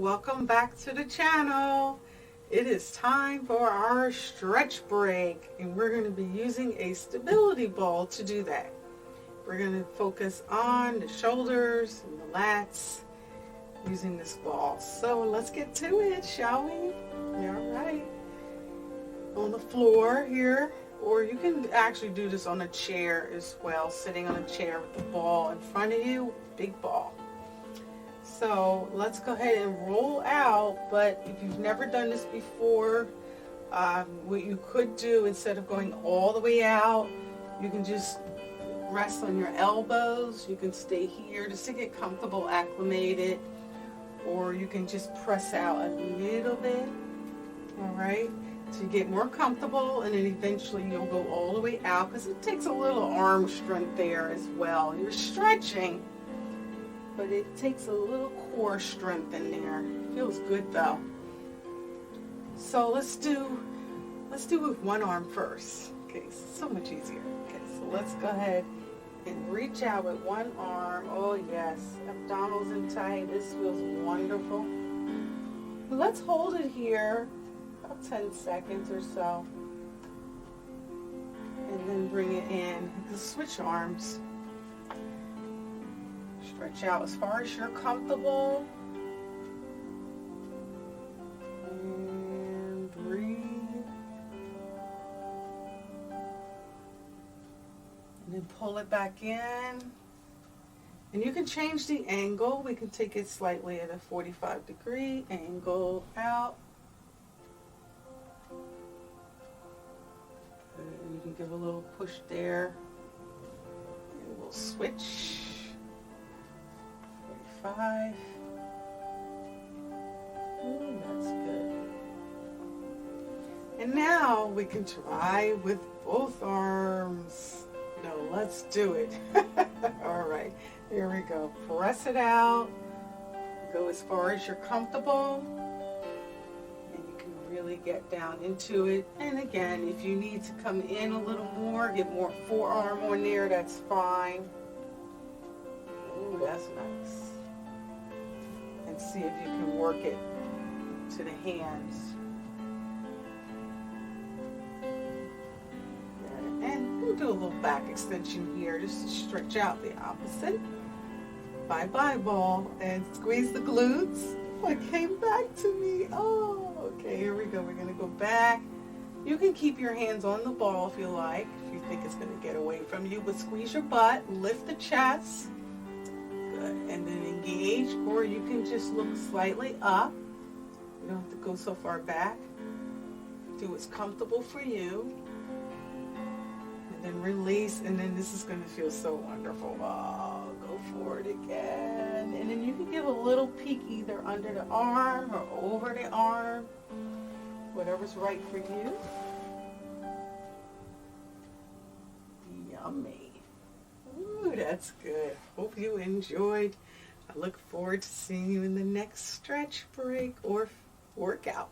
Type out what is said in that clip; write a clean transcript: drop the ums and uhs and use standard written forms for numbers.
welcome back to the channel. It is time for our stretch break, and we're going to be using a stability ball to do that. We're going to focus on the shoulders and the lats using this ball. So let's get to it, shall we? All right. On the floor here, or you can actually do this on a chair as well, sitting on a chair with the ball in front of you, big ball. So let's go ahead and roll out, but if you've never done this before, what you could do, instead of going all the way out, you can just rest on your elbows. You can stay here just to get comfortable, acclimated, or you can just press out a little bit, all right, to get more comfortable, and then eventually you'll go all the way out, because it takes a little arm strength there as well. You're stretching, but it takes a little core strength in there. Feels good though. So let's do it with one arm first. Okay, so much easier. Okay, so let's go ahead and reach out with one arm. Oh yes, abdominals in tight. This feels wonderful. Let's hold it here about 10 seconds or so, and then bring it in. Just switch arms. Stretch out as far as you're comfortable. And breathe. And then pull it back in. And you can change the angle. We can take it slightly at a 45-degree angle out. And you can give a little push there. And we'll switch. 45. Ooh, that's good. And now we can try with both arms. No, let's do it. All right, here we go. Press it out. Go as far as you're comfortable. And you can really get down into it. And again, if you need to come in a little more, get more forearm on there, that's fine. Ooh, that's nice. And see if you can work it to the hands. And we'll do a little back extension here just to stretch out the opposite. Bye-bye ball. And squeeze the glutes. Oh, it came back to me. Oh, okay, here we go. We're going to go back. You can keep your hands on the ball if you like, if you think it's going to get away from you, but squeeze your butt, lift the chest. And then engage, or you can just look slightly up. You don't have to go so far back. Do what's comfortable for you. And then release, and then this is going to feel so wonderful. Oh, go for it again. And then you can give a little peek either under the arm or over the arm. Whatever's right for you. Yummy. Ooh, that's good. Hope you enjoyed. I look forward to seeing you in the next stretch break or workout.